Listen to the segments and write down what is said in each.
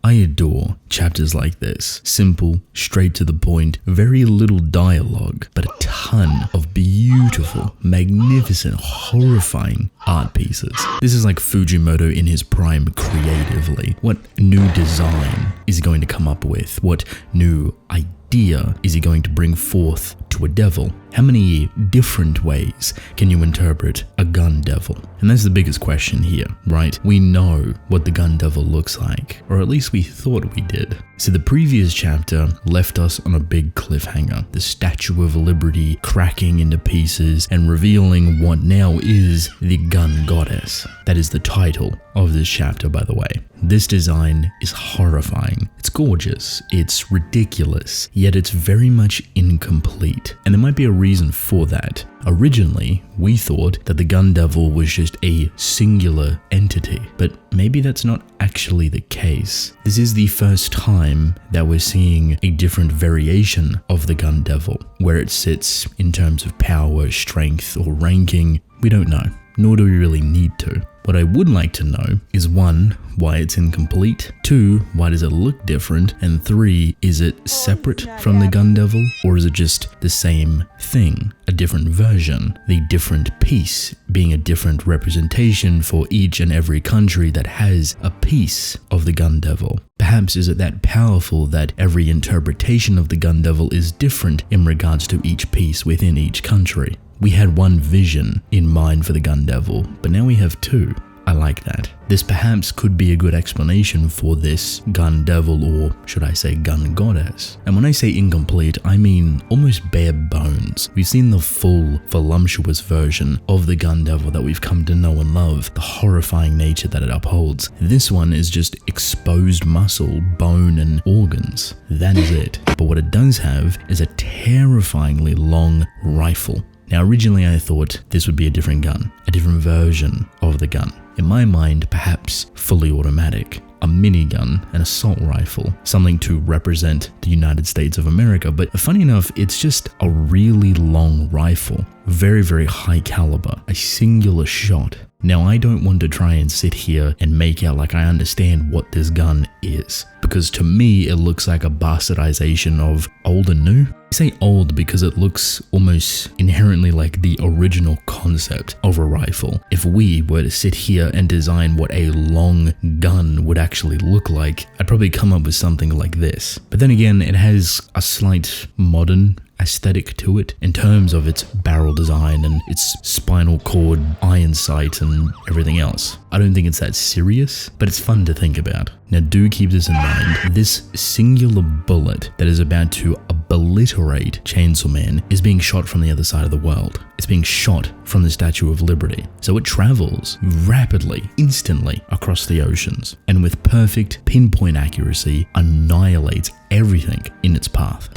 I adore chapters like this. Simple, straight to the point, very little dialogue, but a ton of beautiful, magnificent, horrifying art pieces. This is like Fujimoto in his prime creatively. What new design is he going to come up with? What new idea is he going to bring forth to a devil? How many different ways can you interpret a gun devil? And that's the biggest question here, right? We know what the gun devil looks like, or at least we thought we did. So the previous chapter left us on a big cliffhanger, the Statue of Liberty cracking into pieces and revealing what now is the gun goddess. That is the title of this chapter, by the way. This design is horrifying. It's gorgeous, it's ridiculous, yet it's very much incomplete. And there might be a reason for that. Originally, we thought that the gun devil was just a singular entity, but maybe that's not actually the case. This is the first time that we're seeing a different variation of the gun devil. Where it sits in terms of power, strength, or ranking, we don't know, nor do we really need to. What I would like to know is 1, why it's incomplete, 2, why does it look different, and 3, is it separate from the gun devil, or is it just the same thing, a different version, the different piece being a different representation for each and every country that has a piece of the gun devil? Perhaps is it that powerful that every interpretation of the gun devil is different in regards to each piece within each country? We had one vision in mind for the gun devil, but now we have 2. I like that. This perhaps could be a good explanation for this gun devil, or should I say gun goddess. And when I say incomplete, I mean almost bare bones. We've seen the full, voluptuous version of the gun devil that we've come to know and love, the horrifying nature that it upholds. This one is just exposed muscle, bone, and organs. That is it. But what it does have is a terrifyingly long rifle. Now originally I thought this would be a different gun, a different version of the gun. In my mind, perhaps fully automatic, a minigun, an assault rifle, something to represent the United States of America. But funny enough, it's just a really long rifle, very, very high caliber, a singular shot. Now I don't want to try and sit here and make out like I understand what this gun is, because to me it looks like a bastardization of old and new. I say old because it looks almost inherently like the original concept of a rifle. If we were to sit here and design what a long gun would actually look like, I'd probably come up with something like this. But then again, it has a slight modern aesthetic to it in terms of its barrel design and its spinal cord iron sight and everything else. I don't think it's that serious, but it's fun to think about. Now do keep this in mind, this singular bullet that is about to obliterate Chainsaw Man is being shot from the other side of the world. It's being shot from the Statue of Liberty. So it travels rapidly, instantly across the oceans, and with perfect pinpoint accuracy annihilates everything in its path.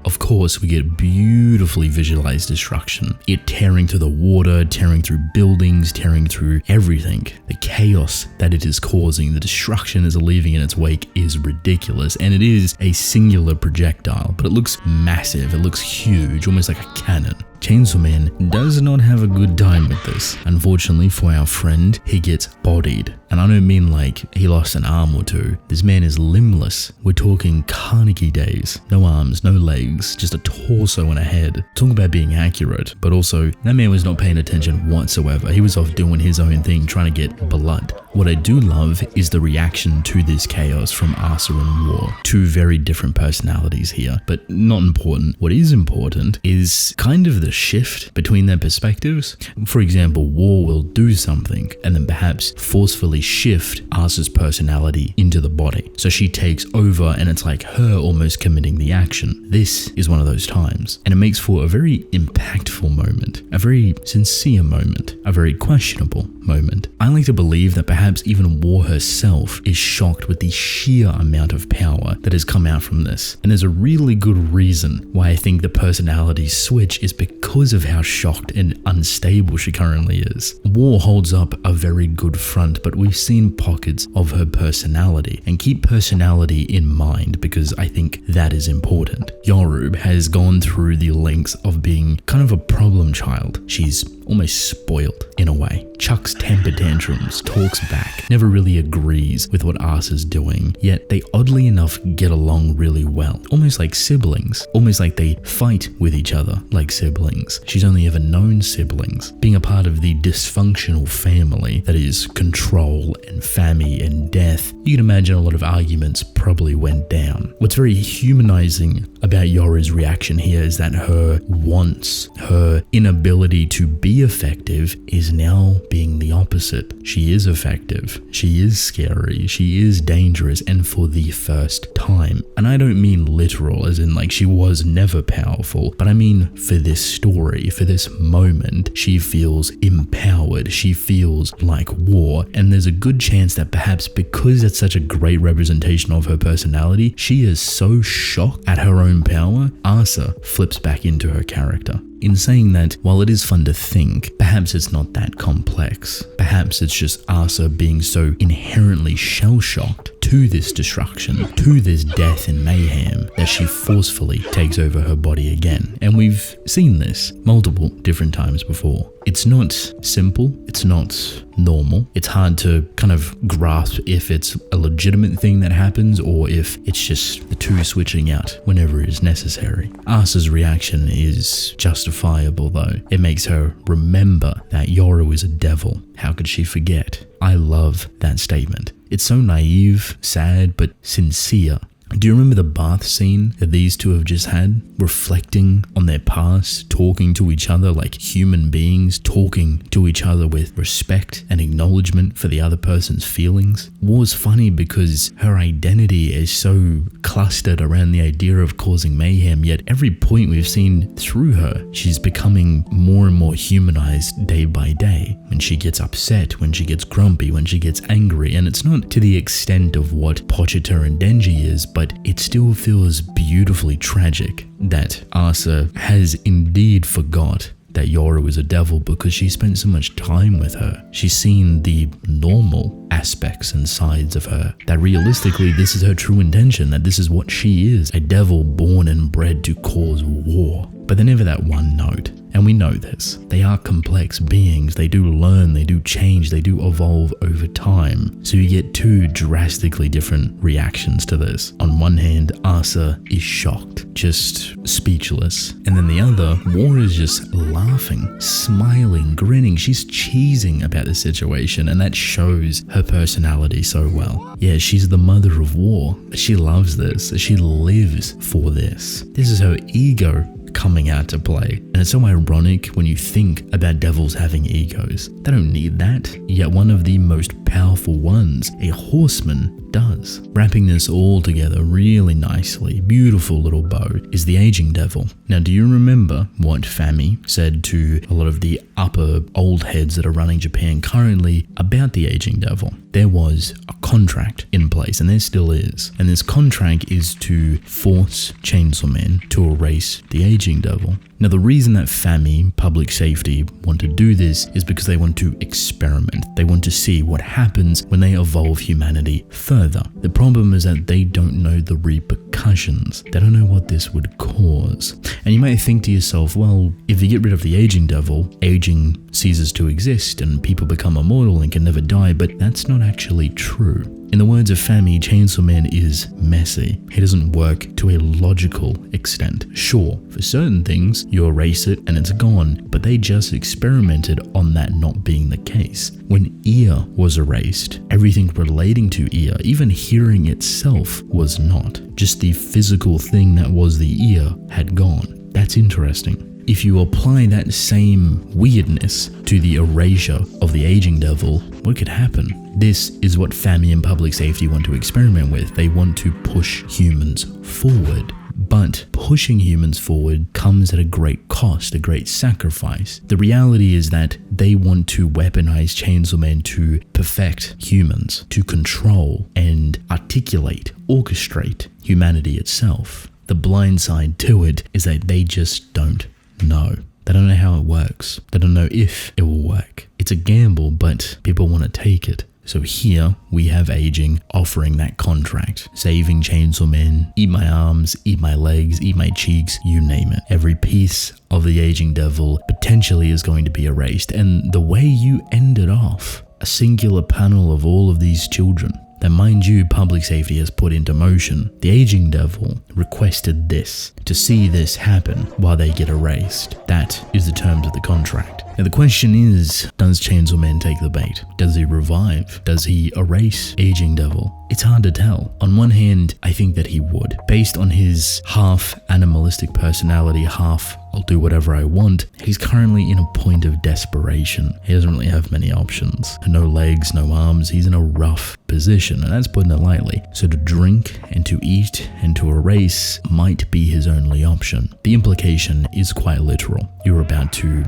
Of course, we get beautifully visualized destruction. It tearing through the water, tearing through buildings, tearing through everything. The chaos that it is causing, the destruction it is leaving in its wake is ridiculous. And it is a singular projectile, but it looks massive. It looks huge, almost like a cannon. Chainsaw Man does not have a good time with this. Unfortunately for our friend, he gets bodied. And I don't mean like he lost an arm or two. This man is limbless. We're talking Carnegie days. No arms, no legs, just a torso and a head. Talk about being accurate. But also, that man was not paying attention whatsoever. He was off doing his own thing, trying to get blood. What I do love is the reaction to this chaos from Asa and War. 2 very different personalities here, but not important. What is important is kind of the shift between their perspectives. For example, War will do something and then perhaps forcefully shift Asa's personality into the body. So she takes over and it's like her almost committing the action. This is one of those times, and it makes for a very impactful moment, a very sincere moment, a very questionable moment. I like to believe that perhaps even War herself is shocked with the sheer amount of power that has come out from this. And there's a really good reason why I think the personality switch is because of how shocked and unstable she currently is. War holds up a very good front, but we've seen pockets of her personality, and keep personality in mind because I think that is important. Yorub has gone through the lengths of being kind of a problem child. She's almost spoiled in a way. Chucks temper tantrums, talks back, never really agrees with what Asa's doing, yet they oddly enough get along really well. Almost like siblings, almost like they fight with each other like siblings. She's only ever known siblings. Being a part of the dysfunctional family that is control and famine and death, you can imagine a lot of arguments probably went down. What's very humanizing about Yoru's reaction here is that her wants, her inability to be effective is now being the opposite. She is effective, she is scary, she is dangerous, and for the first time. And I don't mean literal, as in like she was never powerful, but I mean for this story, for this moment, she feels empowered, she feels like war, and there's a good chance that perhaps because it's such a great representation of her personality, she is so shocked at her own power, Asa flips back into her character. In saying that, while it is fun to think, perhaps it's not that complex. Perhaps it's just Asa being so inherently shell-shocked to this destruction, to this death and mayhem, that she forcefully takes over her body again. And we've seen this multiple different times before. It's not simple, it's not normal. It's hard to kind of grasp if it's a legitimate thing that happens or if it's just the two switching out whenever it is necessary. Asa's reaction is justifiable though. It makes her remember that Yoru is a devil. How could she forget? I love that statement. It's so naive, sad, but sincere. Do you remember the bath scene that these two have just had? Reflecting on their past, talking to each other like human beings, talking to each other with respect and acknowledgement for the other person's feelings. War's funny because her identity is so clustered around the idea of causing mayhem, yet every point we've seen through her, she's becoming more and more humanized day by day. When she gets upset, when she gets grumpy, when she gets angry, and it's not to the extent of what Pochita and Denji is, but it still feels beautifully tragic that Asa has indeed forgot that Yoru is a devil because she spent so much time with her. She's seen the normal aspects and sides of her, that realistically this is her true intention, that this is what she is, a devil born and bred to cause war. But they're never that one note. And we know this. They are complex beings. They do learn, they do change, they do evolve over time. So you get two drastically different reactions to this. On one hand, Asa is shocked, just speechless. And then the other, War is just laughing, smiling, grinning. She's cheesing about the situation, and that shows her personality so well. Yeah, she's the mother of War. She loves this. She lives for this. This is her ego coming out to play. And it's so ironic when you think about devils having egos. They don't need that, yet one of the most powerful ones, a horseman, does. Wrapping this all together really nicely, beautiful little bow, is the aging devil. Now, do you remember what Fami said to a lot of the upper old heads that are running Japan currently about the aging devil? There was a contract in place, and there still is. And this contract is to force chainsawman to erase the aging devil. Now, the reason that Fami, public safety, want to do this is because they want to experiment. They want to see what happens when they evolve humanity further. The problem is that they don't know the repercussions. They don't know what this would cause. And you might think to yourself, well, if you get rid of the aging devil, aging ceases to exist and people become immortal and can never die, but that's not actually true. In the words of Fami, Chainsaw Man is messy. He doesn't work to a logical extent. Sure, for certain things, you erase it and it's gone, but they just experimented on that not being the case. When ear was erased, everything relating to ear, even hearing itself, was not. Just the physical thing that was the ear had gone. That's interesting. If you apply that same weirdness to the erasure of the aging devil, what could happen? This is what Fami and public safety want to experiment with. They want to push humans forward. But pushing humans forward comes at a great cost, a great sacrifice. The reality is that they want to weaponize Chainsaw Man to perfect humans, to control and articulate, orchestrate humanity itself. The blind side to it is that they just don't know. They don't know how it works. They don't know if it will work. It's a gamble, but people want to take it. So here we have aging offering that contract, saving chainsawmen, eat my arms, eat my legs, eat my cheeks, you name it. Every piece of the aging devil potentially is going to be erased. And the way you ended off, a singular panel of all of these children that, mind you, public safety has put into motion. The aging devil requested this, to see this happen while they get erased. That is the terms of the contract. Now the question is, does Chainsaw Man take the bait? Does he revive? Does he erase aging devil? It's hard to tell. On one hand, I think that he would. Based on his half animalistic personality, half I'll do whatever I want, he's currently in a point of desperation. He doesn't really have many options. No legs, no arms, he's in a rough position, and that's putting it lightly. So to drink and to eat and to erase might be his only option. The implication is quite literal. You're about to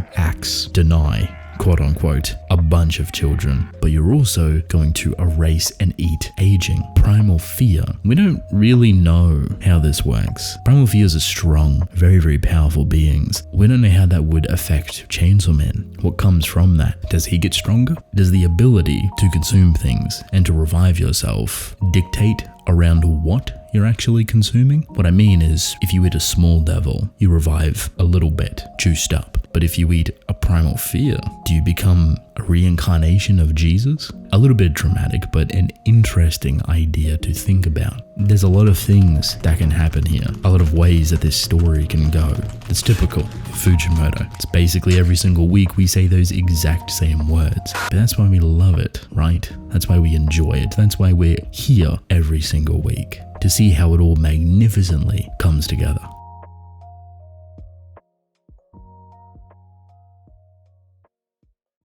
deny, quote unquote, a bunch of children, but you're also going to erase and eat aging. Primal fear. We don't really know how this works. Primal fears are strong, very, very powerful beings. We don't know how that would affect Chainsaw Man. What comes from that? Does he get stronger? Does the ability to consume things and to revive yourself dictate around what you're actually consuming? What I mean is, if you eat a small devil, you revive a little bit, juiced up. But if you eat a primal fear, do you become a reincarnation of Jesus? A little bit dramatic, but an interesting idea to think about. There's a lot of things that can happen here, a lot of ways that this story can go. It's typical Fujimoto. It's basically every single week we say those exact same words. But that's why we love it, right? That's why we enjoy it. That's why we're here every single week, to see how it all magnificently comes together.